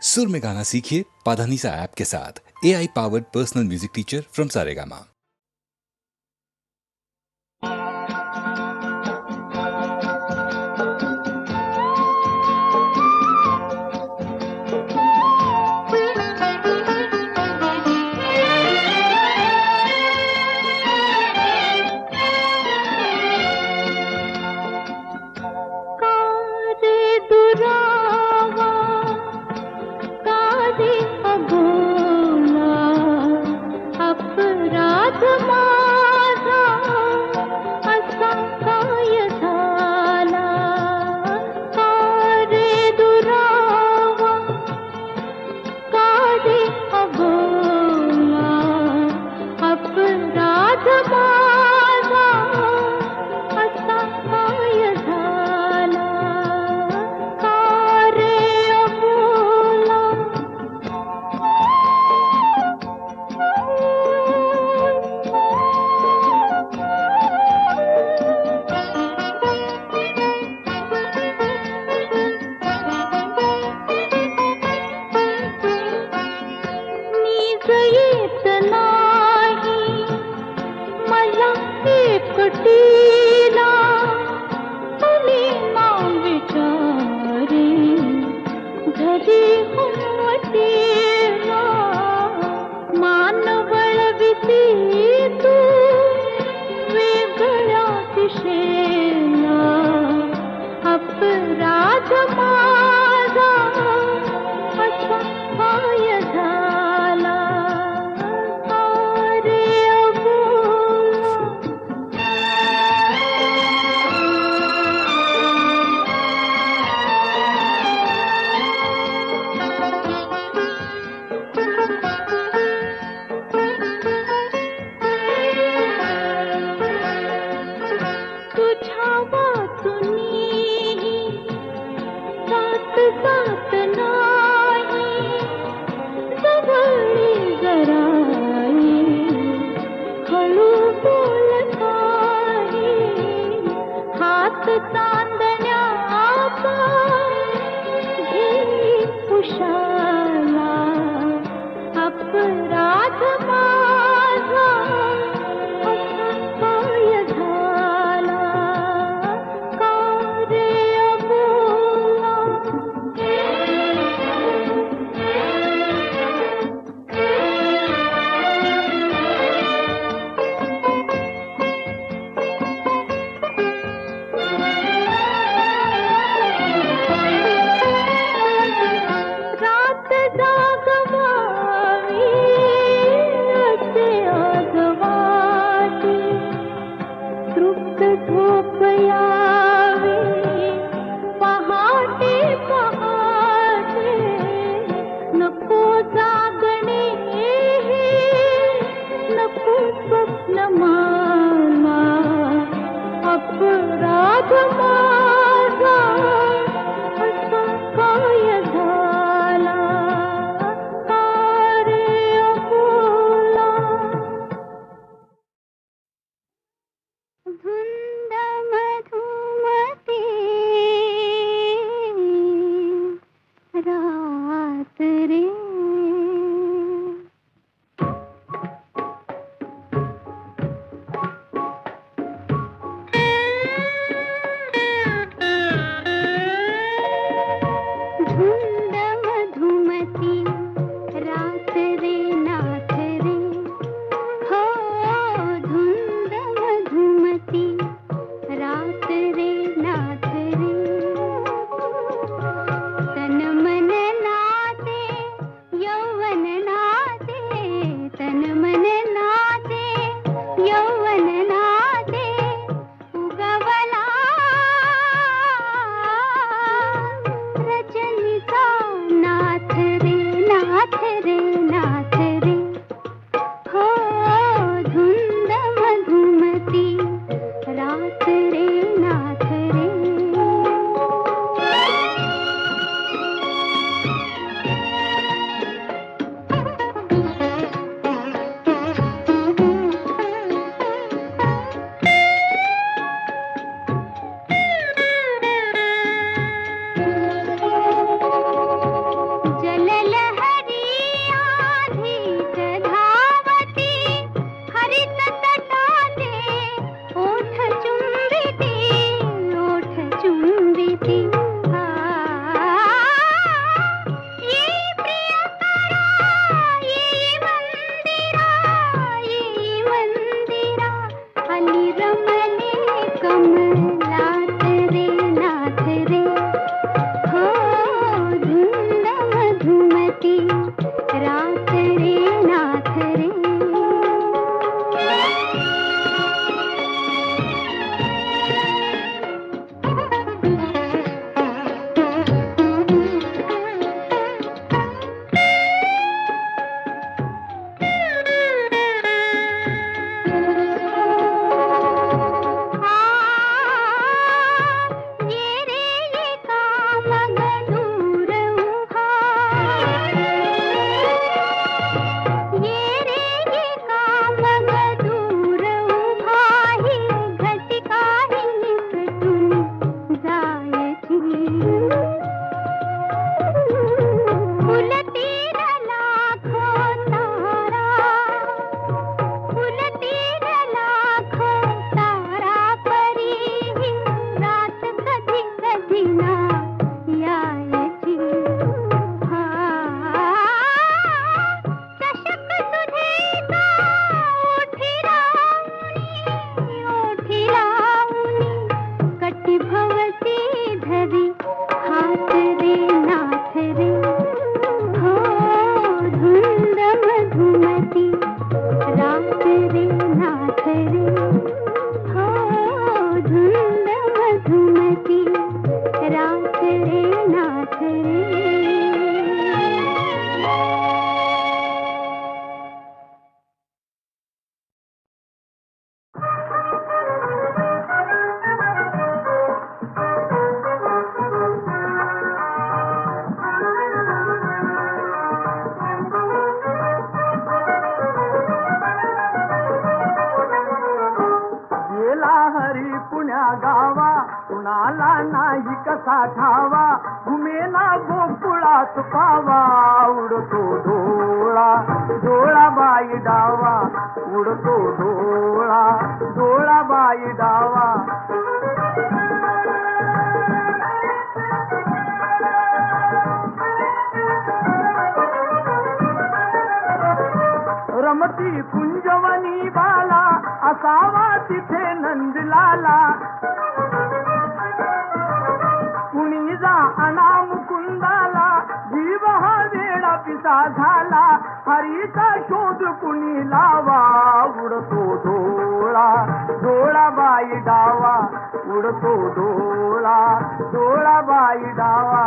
सुर में गाना सीखिए पाधानीसा ऐप के साथ। AI powered personal music teacher from Saregama. हो धुंद मधुमती रात रे नाथ रे हो धुंद मधुमती रात रे नाथ रे गेला हरी पुण्या गावा कुणाला नाही कसा ठावा घुमेला गोकुळात पावा उडतो डोळा डोळा बाई डावा उडतो डोळा डोळा बाई डावा रमती कुंजवनी बाला असावा तिथे नंदलाला कुणी जा अनाम कुंदाला जीव हा वेडा पिसा झाला हरीचा शोध कुणी लावा उडतो डोळा डोळा बाई डावा उडतो डोळा डोळा बाई डावा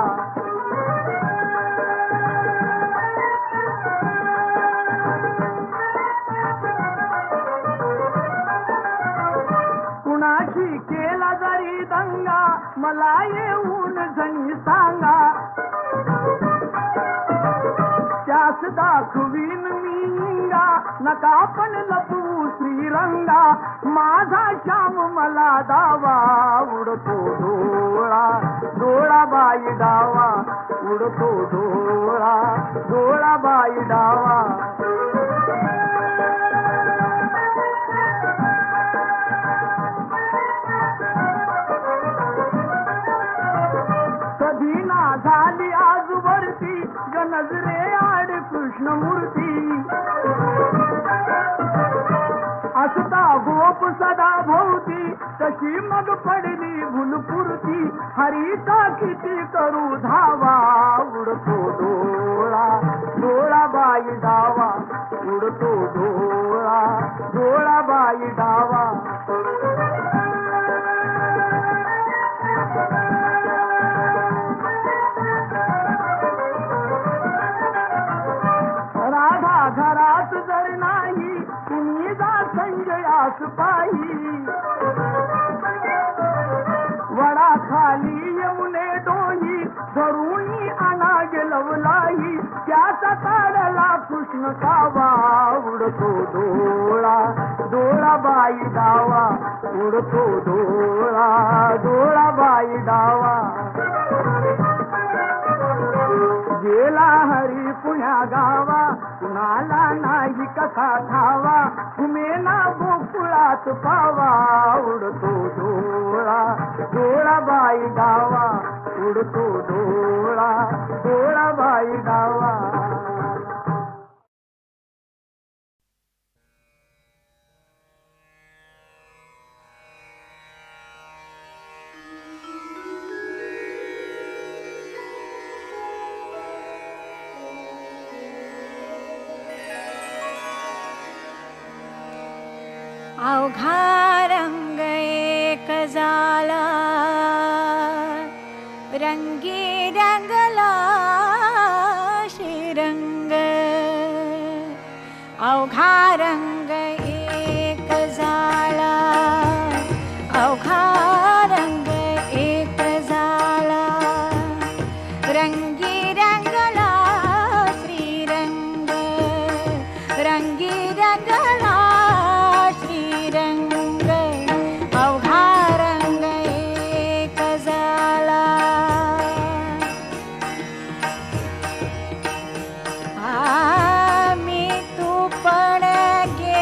कुणाशी केला जरी दंगा मला येऊन जणी सांगा त्यास दाखवीन मी इंगा नका पण लपवू श्रीरंगा माझा श्याम मला दावा उडतो डोळा डोळा बाई डावा उडतो डोळा डोळा बाई डावा कधी ना झाली आजवरती गणजरे आड कृष्णमूर्ती असता गोप सदा भोवती तशी मग पडली भुलपुरती हरीचा किती करू धावा उडतो डोळा डोळा बाई डावा उडतो डोळा डोळा बाई डावा राधा घरात जर नाही तुम्ही जा संजयास पायी वडा खाली येऊने डोही धरुणी आणा गेलवलाही त्याचा काढला कृष्ण कावा उडतो डोळा डोळा बाई डावा उडतो डोळा डोळा बाई डावा गेला हरी पुण्या गावा कुणाला नाही कसा ठावा घुमेना गोकुळात पावा उडतो डोळा डोळा बाई डावा उडतो डोळा डोळा बाई डावा अवघा रंग एक झाला रंगी रंगला श्रीरंग अवघा रंग एक झाला अवघा रंग एक झाला रंगी रंगला श्रीरंग रंगी रंगला रंग अवघा रंग एक झाला मी तू पण गे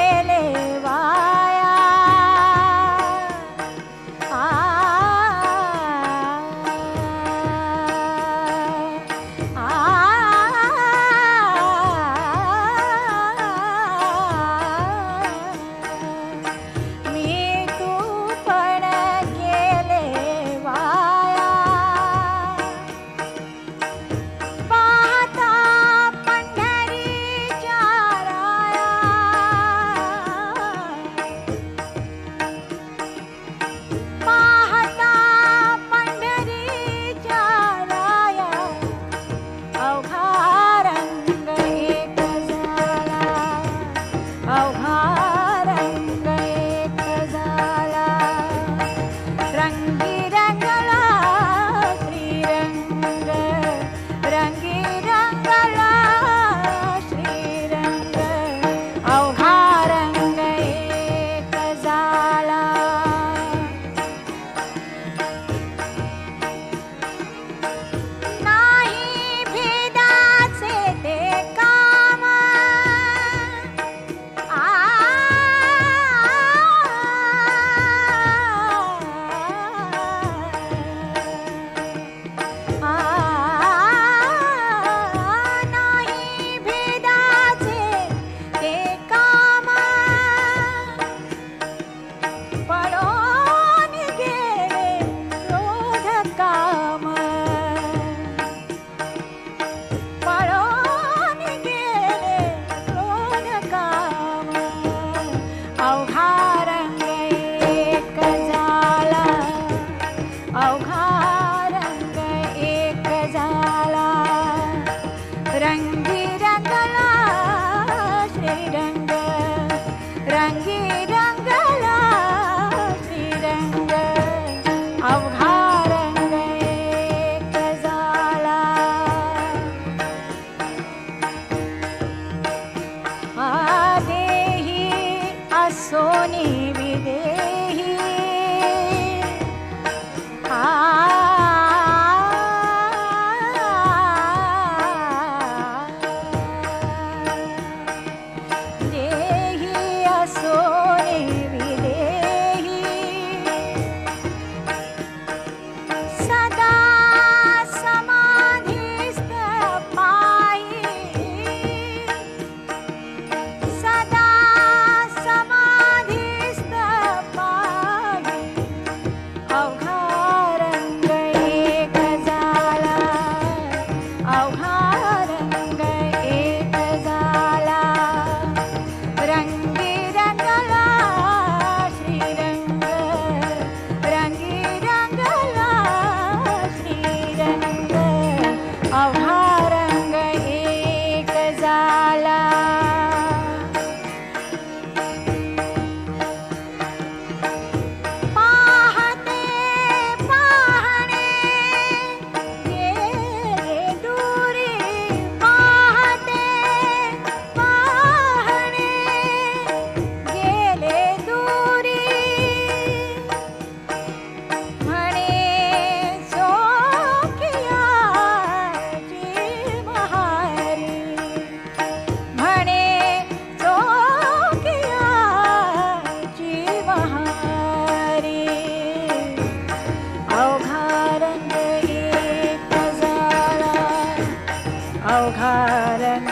अवघा रंग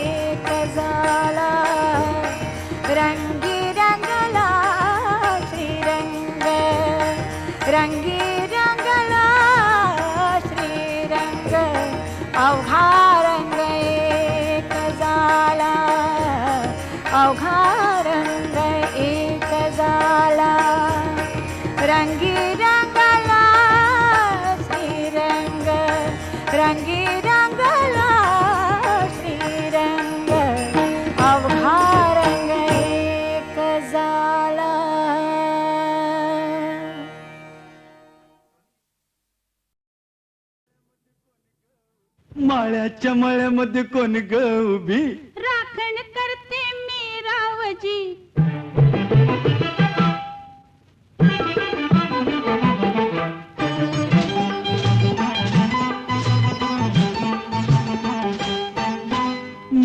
एक झाला रंगी रंगला श्रीरंग रंगी रंगला श्रीरंग अवघा रंग एक झाला अवघा रंग एक झाला रंगी रंगला श्रीरंग रंगी रंगला श्रीरंग अवघा रंग एक झाला. माळ्याच्या मळ्यामध्ये कोण ग उभी राखण करते मी रावजी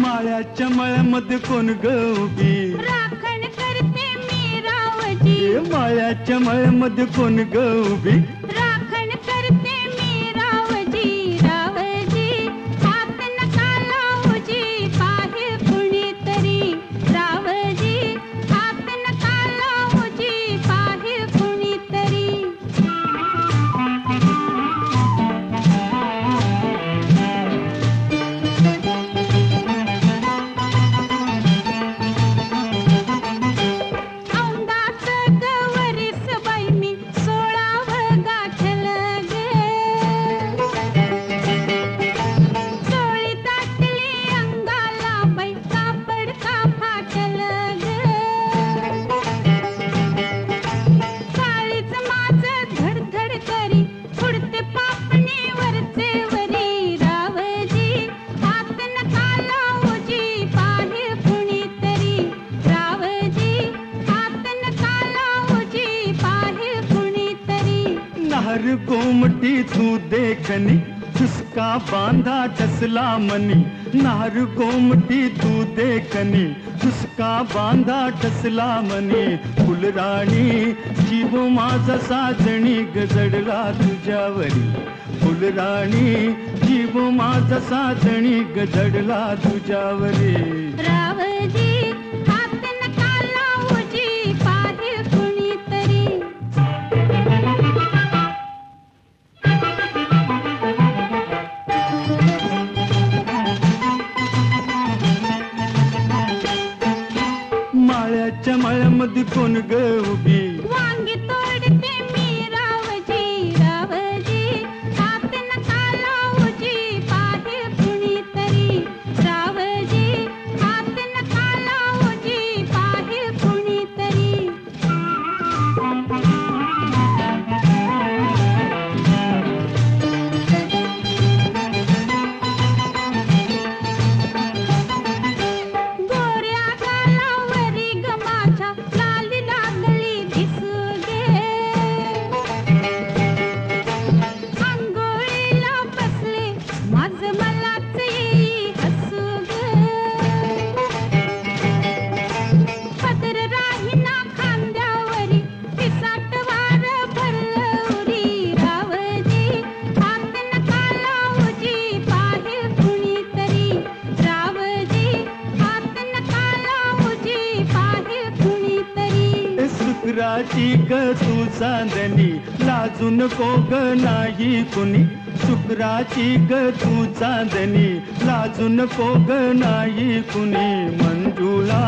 माळ्याच्या मळ्यामध्ये कोण ग उभी राखण करते मी रावजी माळ्याच्या मळ्यामध्ये कोण ग उभी राखण करते मी रावजी रावजी हात नका लावूजी पाहे कुणीतरी रावजी हात नका लावूजी पाहे कुणीतरी औंदाच गवरीस बाई मी 16 गाठल गे चोळी दाटली अंगाला बाई कापड का फाटल ग काळीच माझं धडधड करी उडते पापणी वरचे वरी रावजी हात नका लावूजी पाहे कुणीतरी रावजी हात नका लावूजी पाहे कुणीतरी नार गोमटी तू देखनी चुसका बांधा टसला मनी नार गोमटी तू देखनी चुसका बांधा टसला मनी फुलराणी जीव माझा साजणी गजडला तुझ्यावरी फुलराणी जीव माझा साजणी गजडला तुझ्यावरी रावजी हात नका लावूजी पाहे कुणीतरी माळ्याच्या माळ्यामध्ये कोण ग उभी वांगी तोडते मी रावजी रावजी हात नका लावूजी पाहे कुणीतरी रावजी हात नका लावूजी पाहे कुणीतरी गोऱ्या गालावरी ग माझ्या लाली लागली दिसू गे अंघोळीला बसले माझ मलाच येई हसू ग पदर राहीना खांद्यावरी पिसाट वार भरलवरी रावजी हात नका लावूजी पाहे कुणीतरी रावजी हात नका लावूजी पाहे कुणीतरी शुक्राची ग तू चांदणी लाजू नको ग नाही कुणी शुक्राची ग तू चांदणी लाजू नको ग नाही कुणी मंजुळा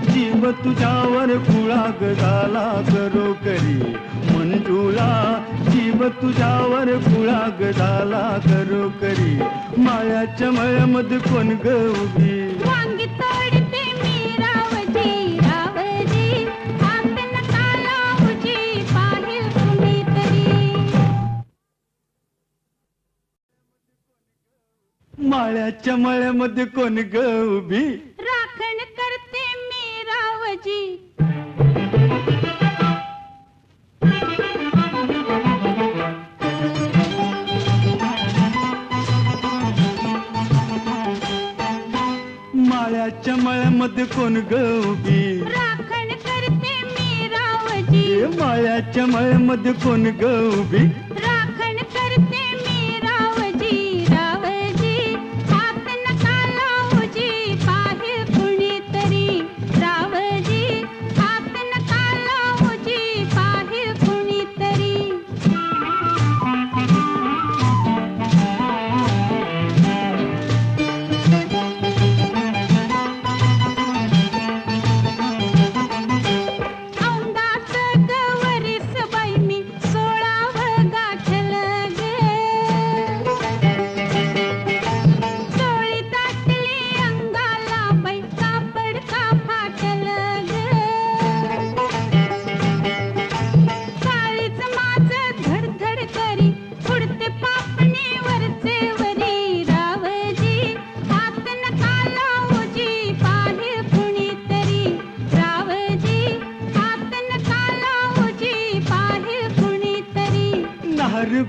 जीव तुझ्यावर कुळा ग झाला करो करी मंजुळा जीव तुझ्यावर कुळा ग झाला करो करी माळ्याच्या मळ्यामध्ये कोण ग उभी वांगी तोडते मी रावजी रावजी हात नका लावूजी पाहे कुणीतरी माळ्याच्या मळ्यामध्ये कोण ग उभी राखण करते मी रावजी माळ्याच्या मळ्यामध्ये कोण ग उभी राखण करते मी रावजी माळ्याच्या मळ्यामध्ये कोण ग उभी राखण करते मी रावजी रावजी हात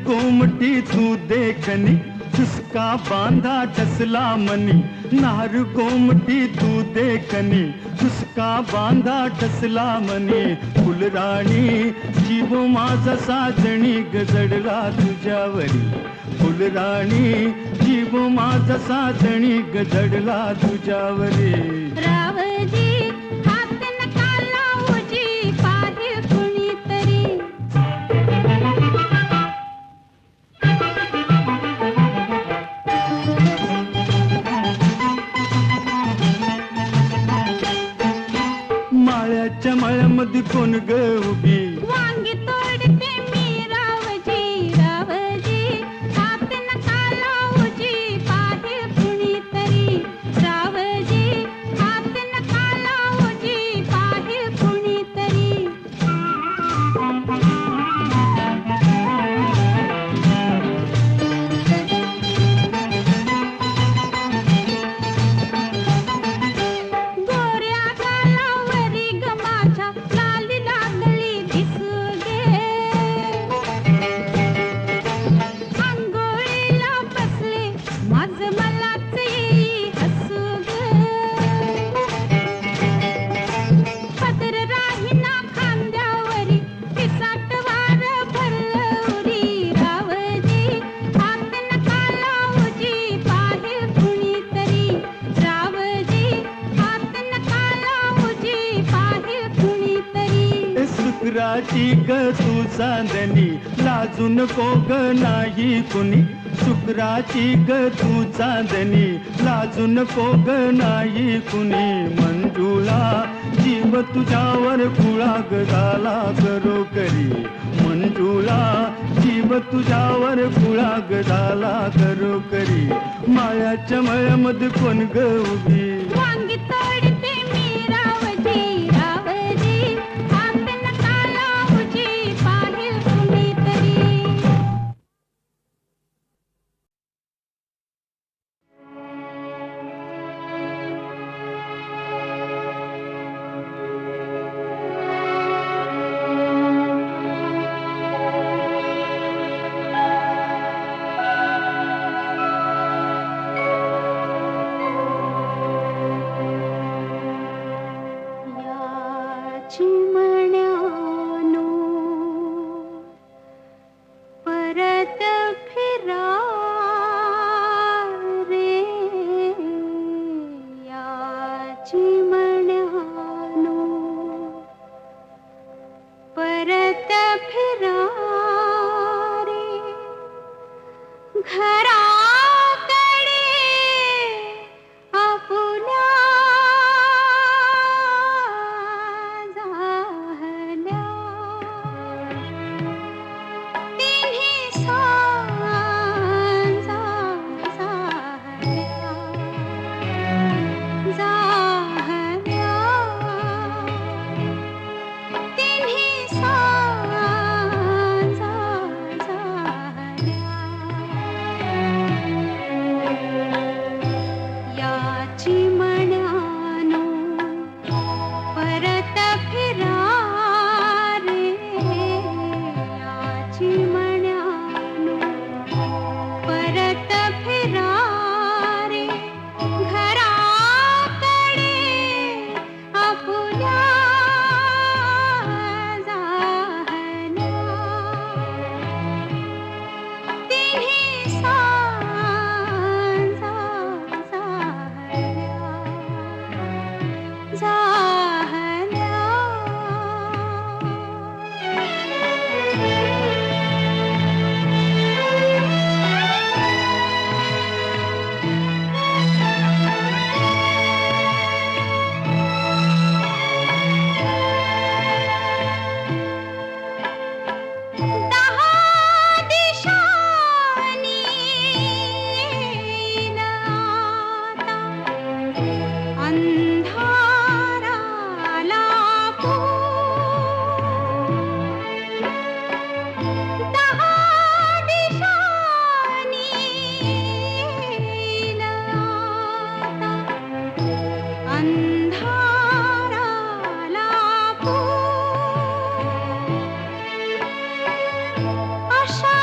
गोमटी तू देखनी चुस्का बांधा टसला मनी नार गोमटी तू देखनी चुस्का बांधा टसला मनी फुलराणी जीव माझा साजणी गजडला तुझ्यावरी फुलराणी जीव माझा साजणी गजडला तुझ्यावरी रावजी हात नका लावूजी पाहे कुणीतरी माळ्याच्या माळ्यामध्ये कोण ग उभी वांगी तोडते मी रावजी रावजी हात नका लावूजी पाहे कुणीतरी रावजी हात नका लावूजी पाहे कुणीतरी गोऱ्या गालावरी ग माझ्या लाली लागली दिसगे अंघोळीला बसले माझ मलाच येई हसू ग पदर राहीना खांद्यावरी पिसाट वार भरलवरी रावजी हात नका लावूजी पाहे कुणीतरी रावजी हात नका लावूजी पाहे कुणीतरी शुक्राची ग तू चांदणी लाजू नको ग नाही कुणी शुक्राची ग तू चांदणी लाजू नको ग नाही कुणी मंजुळा जीव तुझ्यावर कुळा ग झाला करो करी मंजुळा जीव तुझ्यावर कुळा ग झाला करो करी माळ्याच्या मळ्यामध्ये कोण ग उभी वांगी तोडते मी रावजी रावजी हात नका लावूजी पाहे कुणीतरी चिमण्यानो परत फिरा रे या चिमण्यानो परत फिरा रे घराकडे आपुल्या झाल्या तिन्ही सांजा झाल्या तिन्ही सांजा आशा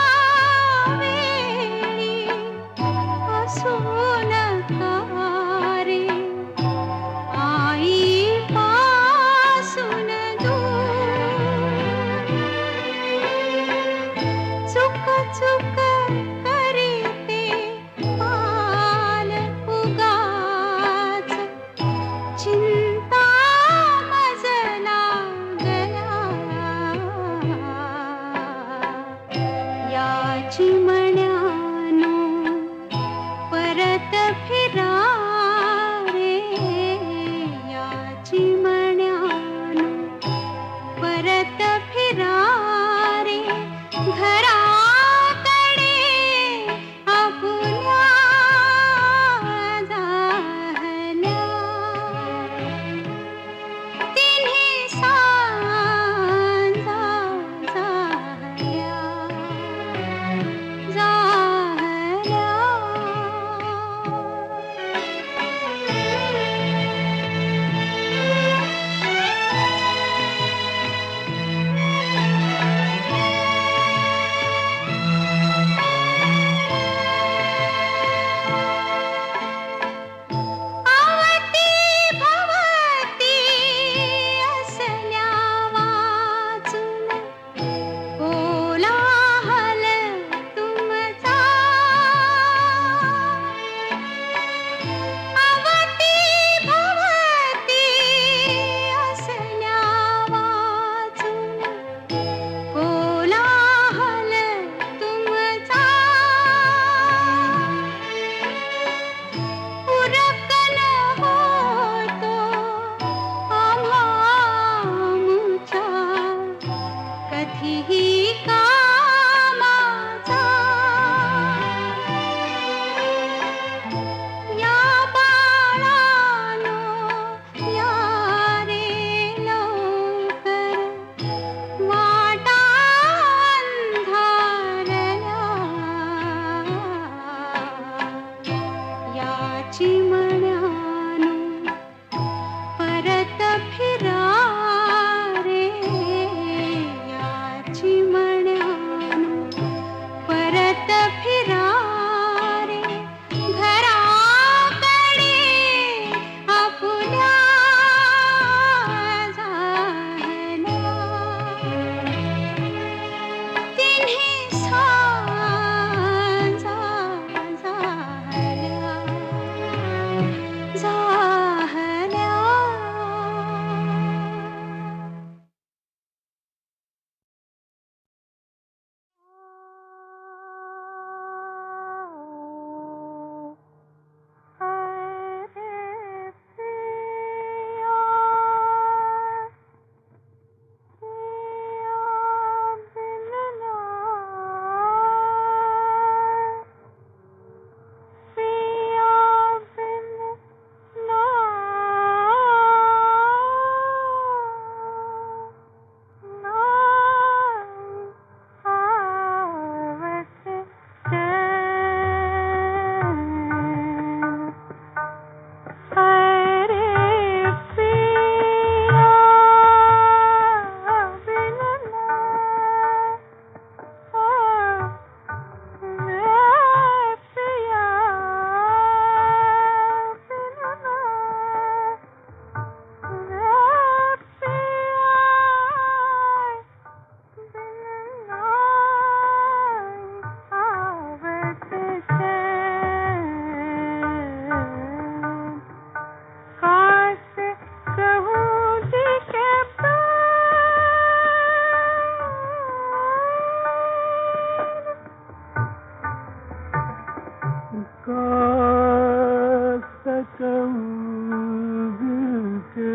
कहूँ दिल के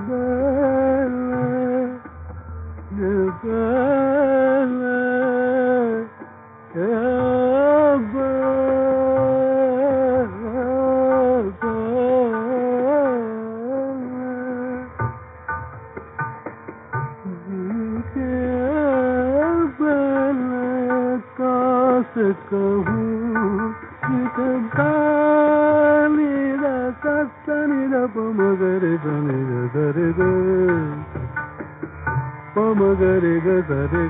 बाल कहूँ पमगरे गरे पमगरे गरे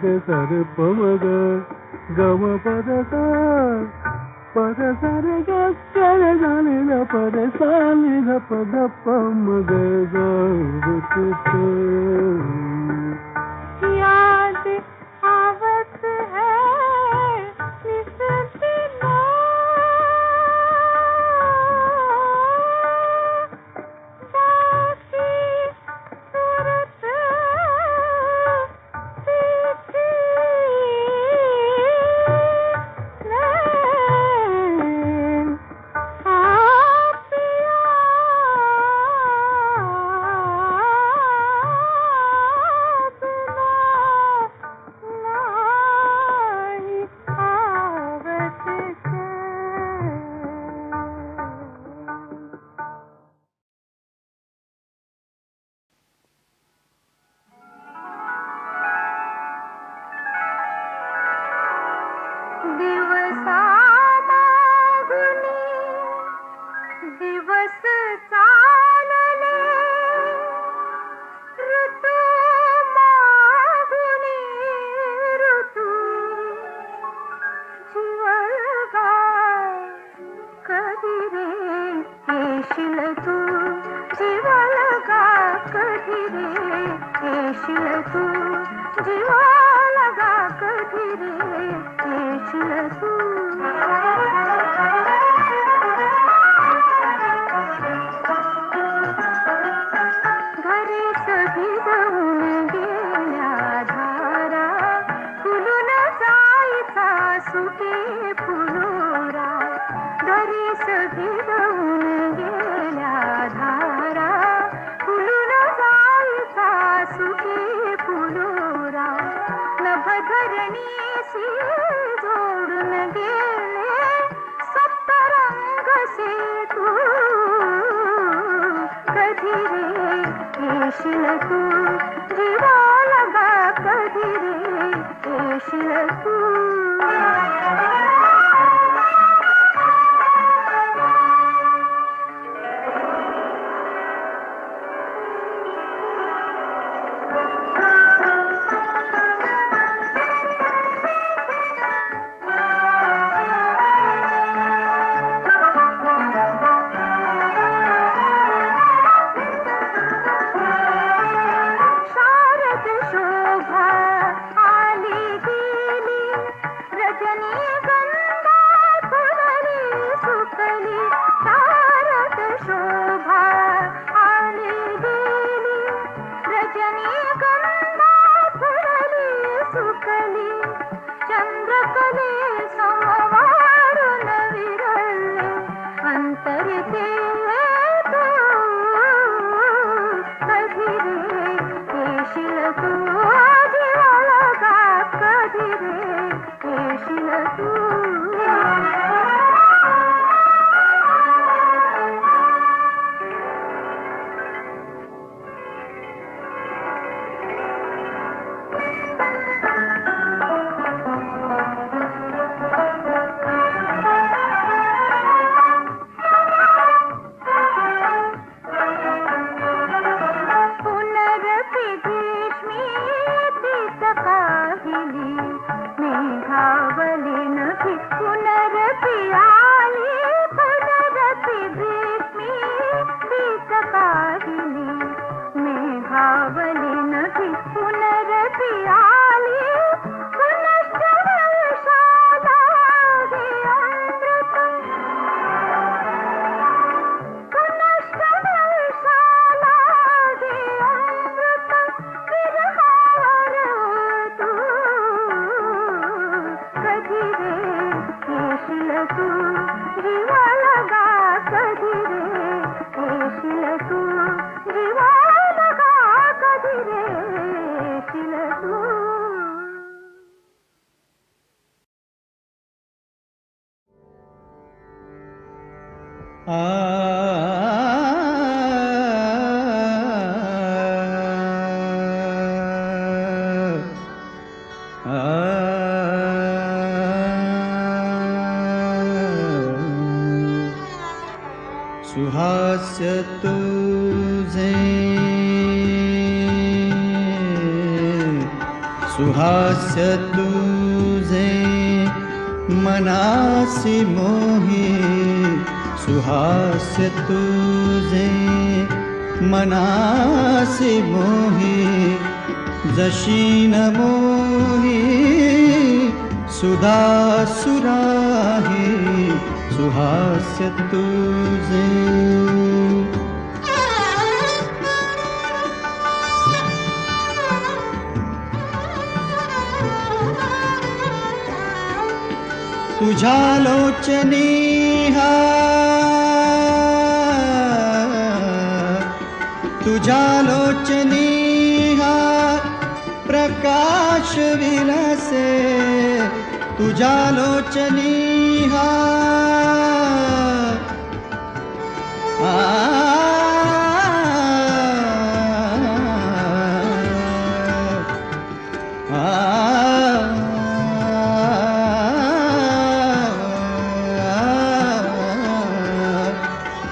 गे सरे पमग गम पद पद सरे गरे जाने न पद सानी न पद पमग याद आवत है निस दिना बाकी सूरत देखी नैन आप दिवसा मागुनी दिवस चालले ऋतू मागुनी ऋतू जीवगा कधी रे येशील तू जीवलगा कधी रे येशील तू जीवलगा कधी रे येशील तू घरी सभी जाऊन गेल्या धारा फुलून जायचा सुके फुलोरा घरी सभी जाऊन गेल्या धारा फुलून जायचा सुके फुलोरा नभधरणीशी जोडून गेले सप्तरंग से तू कधी रे येशील तू जीवालगा कधी रे येशील तू शारद शोभा आली गेली रजनीगंधा फुलली सुकली शारद शोभा आली गेली रजनीगंधा फुलली सुकली चंद्रकले समवारून विरळले अंतरते तू कधी रे येशील तू जीवालगा कधी रे येशील तू सुहास्य तुझे सुहास्य तुझे मनासी मोही सुहास्य तुझे मनासी मोही जशी न मोही सुधा सुराही सुहास्य तुझे तुझ्या लोचनी तुझ्या लोचनी प्रकाश विलसे तुझ्या लोचनी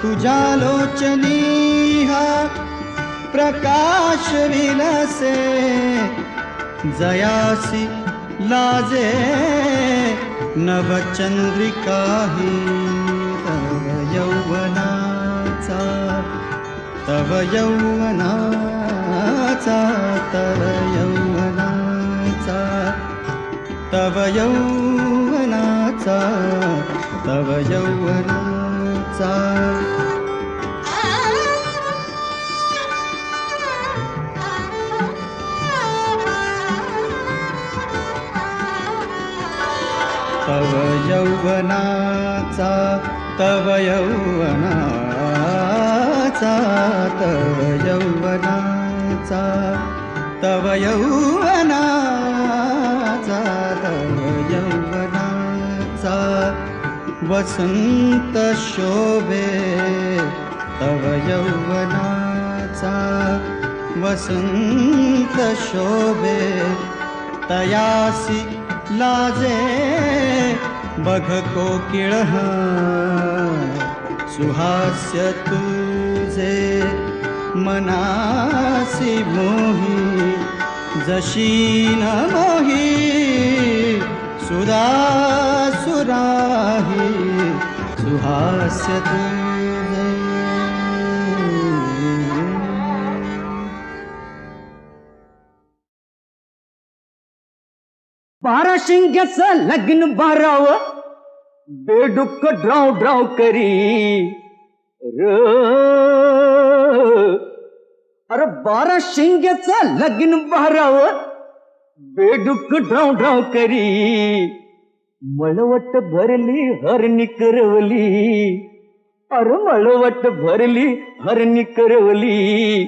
तुझ्या लोचनी प्रकाश विलसे जयासी लाजे नवचंद्रिका ही तव यौवनाचा तव यौवनाचा तव यौवनाचा तव यौवनाचा तव यौवनाचा तव यौवनाचा तव यौवनाचा तव यौवनाचा तव यौवनाचा तव यौवनाचा वसंत शोभे तव यौवनाचा वसंत शोभे तयासी लाजे बघ कोकिळ सुहास्य तुझे मनासी मोही जशी न मोही सुधा सुराही सुहास्य तुझे बारा शिंग्याचं लग्न बाराव बेडुक्क ड्राव ड्राव करी र अरे बारा शिंग्याचं लग्न बाराव बेडुक्क ड्राव ड्राव करी मळवट भरली हरणी करवली अरे मळवट भरली हरणी करवली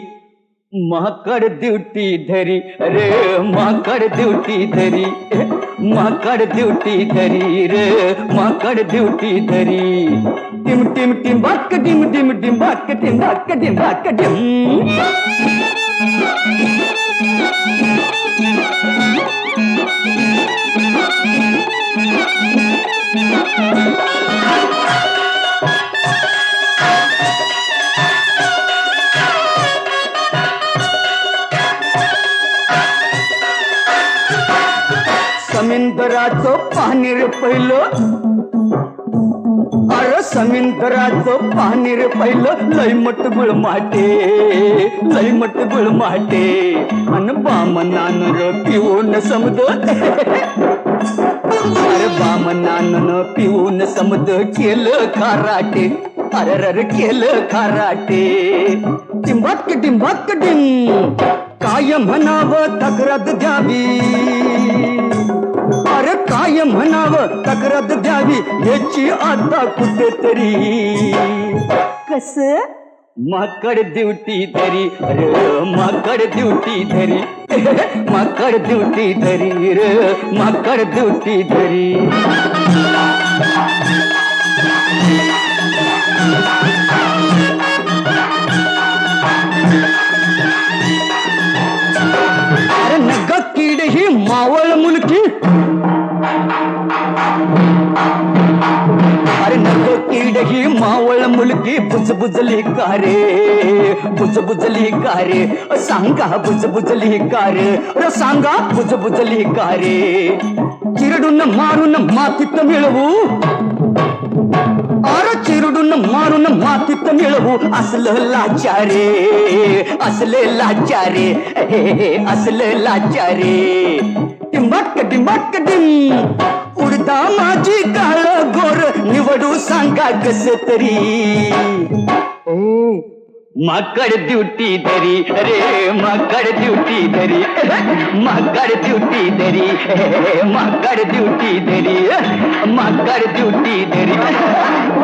माकड ड्युटी धरी रे माकड ड्युटी धरी माकड ड्युटी धरी रे माकड ड्युटी धरी टिम टिम टिम बाक टिम टिम टिम बाक टिम बाक टिम बाक टिम समुद्राचं पाणी रे पहिलं अरे समुद्राचं पाणी रे पहिलं लय मट गुळमाटे लय मट गुळमाटे अन बामनानं र पिऊन समद अरे बामनानं पिऊन समद केलं खाराटे अरे रर केलं खाराटे टिंबाक टिंबाक टिंब काय म्हणावं तक्रार द्यावी अरे काय म्हणावं तक्रार द्यावी याची आता कुठेतरी कस माकड ड्युटी धरी रे माकड ड्युटी धरी माकड ड्युटी धरी रे माकड ड्युटी धरी मुलगी बुजबुजली का रे बुजबुजली का रे सांगा बुजबुजली का रे सांगा बुजबुजली का रे चिरडून मारून मातीत मिळवू अरे चिरडून मारून मातीत मिळवू असलं लाचारे असले लाचारे असले लाचारे टिंबक टिंबक टिम उडदा माझी काळ गोर निवडू सांगा कस तरी माकड ड्युटी धरी रे माकड ड्युटी धरी माकड ड्युटी धरी माकड ड्युटी धरी माकड ड्युटी धरी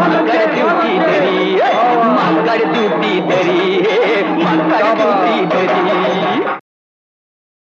माकड ड्युटी धरी माकड ड्युटी धरी माकड ड्युटी धरी